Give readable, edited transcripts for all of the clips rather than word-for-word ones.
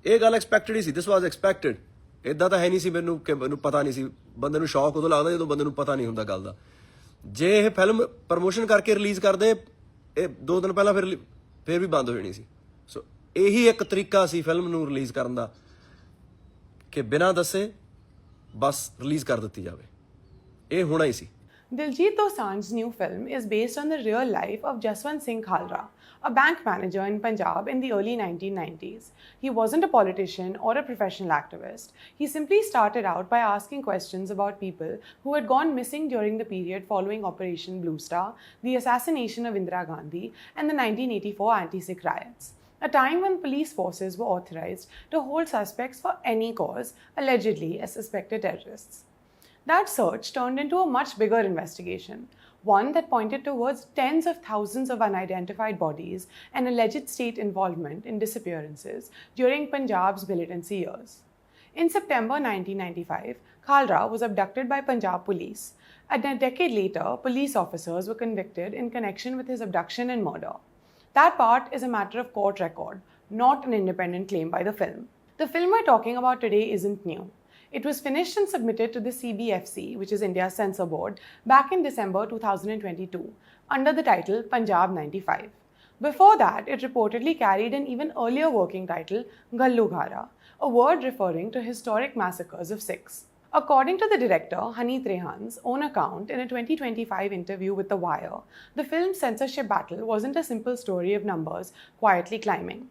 ਇਹ ਗੱਲ ਐਕਸਪੈਕਟਡ ਹੀ ਸੀ, ਦਿਸ ਵਾਜ਼ ਐਕਸਪੈਕਟਡ। ਇੱਦਾਂ ਤਾਂ ਹੈ ਨਹੀਂ ਸੀ ਮੈਨੂੰ ਕਿ ਮੈਨੂੰ ਪਤਾ ਨਹੀਂ ਸੀ। ਬੰਦੇ ਨੂੰ ਸ਼ੌਕ ਉਦੋਂ ਲੱਗਦਾ ਜਦੋਂ ਬੰਦੇ ਨੂੰ ਪਤਾ ਨਹੀਂ ਹੁੰਦਾ ਗੱਲ ਦਾ। ਜੇ ਇਹ ਫਿਲਮ ਪ੍ਰਮੋਸ਼ਨ ਕਰਕੇ ਰਿਲੀਜ਼ ਕਰਦੇ ਇਹ 2 ਦਿਨ ਪਹਿਲਾਂ ਫਿਰ ਵੀ ਬੰਦ ਹੋ ਜਾਣੀ ਸੀ। ਸੋ ਇਹੀ ਇੱਕ ਤਰੀਕਾ ਸੀ ਫਿਲਮ ਨੂੰ ਰਿਲੀਜ਼ ਕਰਨ ਦਾ ਕਿ ਬਿਨਾਂ ਦੱਸੇ ਬਸ ਰਿਲੀਜ਼ ਕਰ ਦਿੱਤੀ ਜਾਵੇ। ਇਹ ਹੋਣਾ ਹੀ ਸੀ। Diljit Dosanjh's new film is based on the real life of Jaswant Singh Khalra, a bank manager in Punjab in the early 1990s. He wasn't a politician or a professional activist. He simply started out by asking questions about people who had gone missing during the period following Operation Blue Star, the assassination of Indira Gandhi, and the 1984 anti-Sikh riots. A time when police forces were authorized to hold suspects for any cause, allegedly as suspected terrorists. That search turned into a much bigger investigation, one that pointed towards tens of thousands of unidentified bodies and alleged state involvement in disappearances during Punjab's militancy years. In September 1995, Khalra was abducted by Punjab police. And a decade later, police officers were convicted in connection with his abduction and murder. That part is a matter of court record, not an independent claim by the film. The film we're talking about today isn't new. It was finished and submitted to the CBFC, which is India's censor board, back in December 2022, under the title Punjab 95. Before that, it reportedly carried an even earlier working title, Gallu Ghara, a word referring to historic massacres of Sikhs. According to the director, Haneet Rehan's own account in a 2025 interview with The Wire, the film's censorship battle wasn't a simple story of numbers quietly climbing.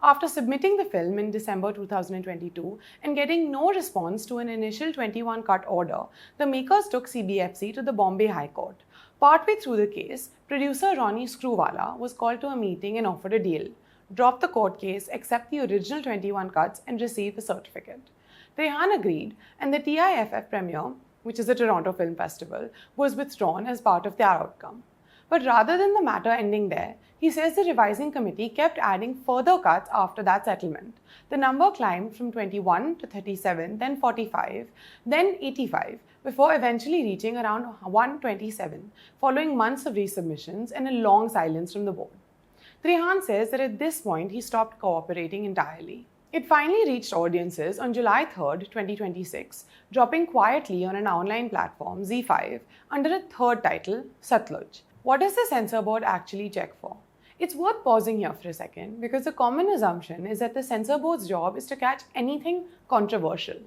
After submitting the film in December 2022 and getting no response to an initial 21-cut order, the makers took CBFC to the Bombay High Court. Partway through the case, producer Ronnie Screwvala was called to a meeting and offered a deal: drop the court case, accept the original 21 cuts, and receive a certificate. Rehan agreed, and the TIFF premiere, which is the Toronto Film Festival, was withdrawn as part of their outcome. But rather than the matter ending there, he says the revising committee kept adding further cuts after that settlement. The number climbed from 21 to 37, then 45, then 85, before eventually reaching around 127, following months of resubmissions and a long silence from the board. Rehan says that at this point he stopped cooperating entirely. It finally reached audiences on July 3rd, 2026, dropping quietly on an online platform, Z5, under a third title, Satluj. What does the censor board actually check for? It's worth pausing here for a second because the common assumption is that the censor board's job is to catch anything controversial.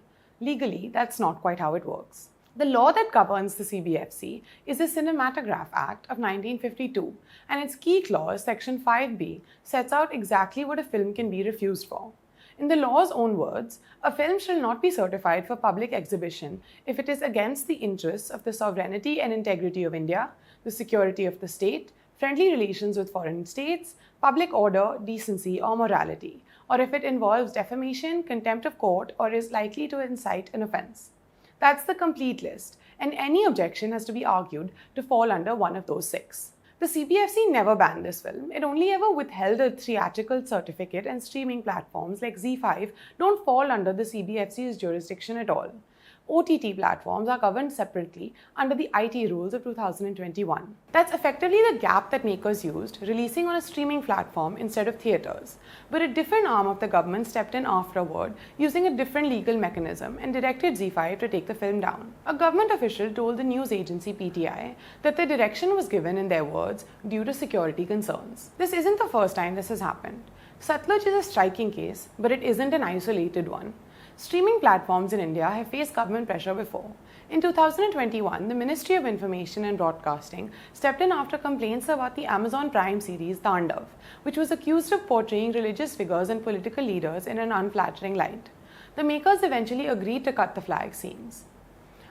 Legally, that's not quite how it works. The law that governs the CBFC is the Cinematograph Act of 1952, and its key clause, Section 5B, sets out exactly what a film can be refused for. In the law's own words, a film shall not be certified for public exhibition if it is against the interests of the sovereignty and integrity of India, the security of the state, friendly relations with foreign states, public order, decency, or morality, or if it involves defamation, contempt of court, or is likely to incite an offense. That's the complete list, and any objection has to be argued to fall under one of those 6. The CBFC never banned this film. It only ever withheld a theatrical certificate, and streaming platforms like Z5 don't fall under the CBFC's jurisdiction at all. OTT platforms are governed separately under the IT rules of 2021. That's effectively the gap that makers used, releasing on a streaming platform instead of theatres. But a different arm of the government stepped in afterward, using a different legal mechanism, and directed Z5 to take the film down. A government official told the news agency PTI that the direction was given, in their words, due to security concerns. This isn't the first time this has happened. Satluj is a striking case, but it isn't an isolated one. Streaming platforms in India have faced government pressure before. In 2021, the Ministry of Information and Broadcasting stepped in after complaints about the Amazon Prime series Tandav, which was accused of portraying religious figures and political leaders in an unflattering light. The makers eventually agreed to cut the flag scenes.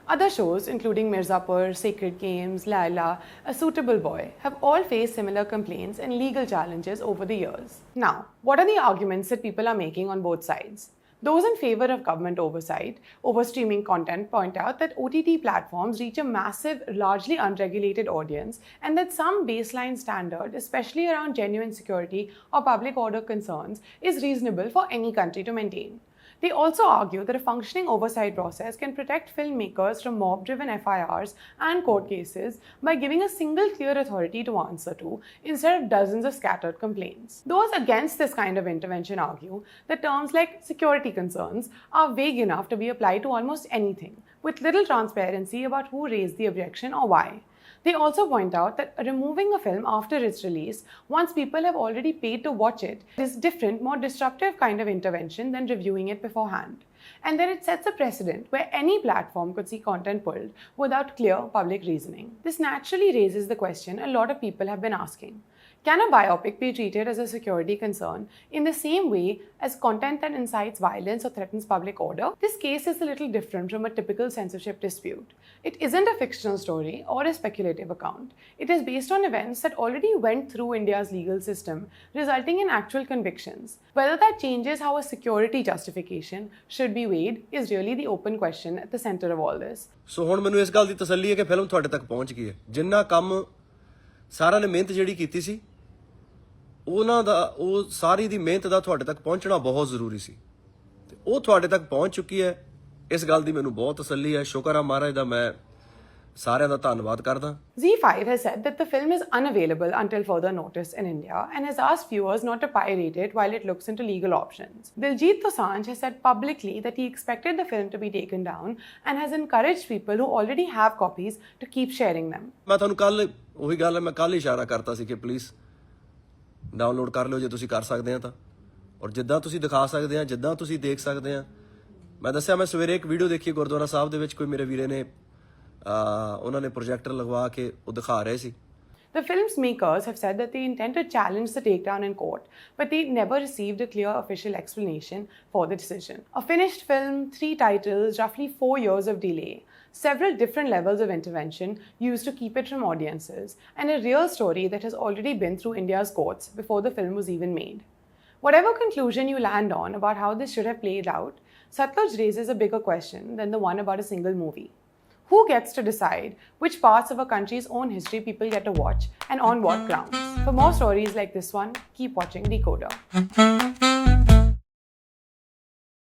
Other shows, including Mirzapur, Sacred Games, Laila, A Suitable Boy, have all faced similar complaints and legal challenges over the years. Now, what are the arguments that people are making on both sides? Those in favor of government oversight over streaming content point out that OTT platforms reach a massive, largely unregulated audience, and that some baseline standard, especially around genuine security or public order concerns, is reasonable for any country to maintain. They also argue that a functioning oversight process can protect filmmakers from mob-driven FIRs and court cases by giving a single clear authority to answer to instead of dozens of scattered complaints. Those against this kind of intervention argue that terms like security concerns are vague enough to be applied to almost anything, with little transparency about who raised the objection or why. They also point out that removing a film after its release, once people have already paid to watch it, is a different, more disruptive kind of intervention than reviewing it beforehand. And that it sets a precedent where any platform could see content pulled without clear public reasoning. This naturally raises the question a lot of people have been asking. Can a biopic be treated as a security concern in the same way as content that incites violence or threatens public order? This case is a little different from a typical censorship dispute. It isn't a fictional story or a speculative account. It is based on events that already went through India's legal system, resulting in actual convictions. Whether that changes how a security justification should be weighed is really the open question at the center of all this. ਸੋ ਹੁਣ ਮੈਨੂੰ ਇਸ ਗੱਲ ਦੀ ਤਸੱਲੀ ਹੈ ਕਿ film ਤੁਹਾਡੇ ਤੱਕ ਪਹੁੰਚ ਗਈ ਹੈ। ਜਿੰਨਾ ਕੰਮ ਸਾਰਿਆਂ ਨੇ ਮਿਹਨਤ ਜਿਹੜੀ ਕੀਤੀ ਸੀ ਉਹਨਾਂ ਦਾ ਉਹ ਸਾਰੀ ਦੀ ਮਿਹਨਤ ਦਾ ਤੁਹਾਡੇ ਤੱਕ ਪਹੁੰਚਣਾ ਬਹੁਤ ਜ਼ਰੂਰੀ ਸੀ ਤੇ ਉਹ ਤੁਹਾਡੇ ਤੱਕ ਪਹੁੰਚ ਚੁੱਕੀ ਹੈ। ਇਸ ਗੱਲ ਦੀ ਮੈਨੂੰ ਬਹੁਤ ਤਸੱਲੀ ਹੈ। ਸ਼ੁਕਰ ਆ ਮਹਾਰਾਜ ਦਾ, ਮੈਂ ਸਾਰਿਆਂ ਦਾ ਧੰਨਵਾਦ ਕਰਦਾ। ZEE5 has said that the film is unavailable until further notice in India and has asked viewers not to pirate it while it looks into legal options. Diljit Dosanjh has said publicly that he expected the film to be taken down and has encouraged people who already have copies to keep sharing them. ਮੈਂ ਤੁਹਾਨੂੰ ਕੱਲ ਉਹੀ ਗੱਲ ਹੈ, ਮੈਂ ਕੱਲ ਇਸ਼ਾਰਾ ਕਰਤਾ ਸੀ ਕਿ ਪਲੀਜ਼ ਡਾਊਨਲੋਡ ਕਰ ਲਿਓ ਜੇ ਤੁਸੀਂ ਕਰ ਸਕਦੇ ਆ ਤਾਂ, ਔਰ ਜਿੱਦਾਂ ਤੁਸੀਂ ਦਿਖਾ ਸਕਦੇ ਆ, ਜਿੱਦਾਂ ਤੁਸੀਂ ਦੇਖ ਸਕਦੇ ਆ। ਮੈਂ ਦੱਸਿਆ ਮੈਂ ਸਵੇਰੇ ਇੱਕ ਵੀਡੀਓ ਦੇਖੀ ਗੁਰਦੁਆਰਾ ਸਾਹਿਬ ਦੇ ਵਿੱਚ, ਕੋਈ ਮੇਰੇ ਵੀਰੇ ਨੇ ਉਹਨਾਂ ਨੇ ਪ੍ਰੋਜੈਕਟਰ ਲਗਵਾ ਕੇ ਉਹ ਦਿਖਾ ਰਹੇ ਸੀ। The film's makers have said that they intend to challenge the takedown in court, but they never received a clear official explanation for the decision. A finished film, 3 titles, roughly 4 years of delay, several different levels of intervention used to keep it from audiences, and a real story that has already been through India's courts before the film was even made. Whatever conclusion you land on about how this should have played out, Satluj raises a bigger question than the one about a single movie. Who gets to decide which parts of a country's own history people get to watch and on what grounds? For more stories like this one, keep watching DeKoder.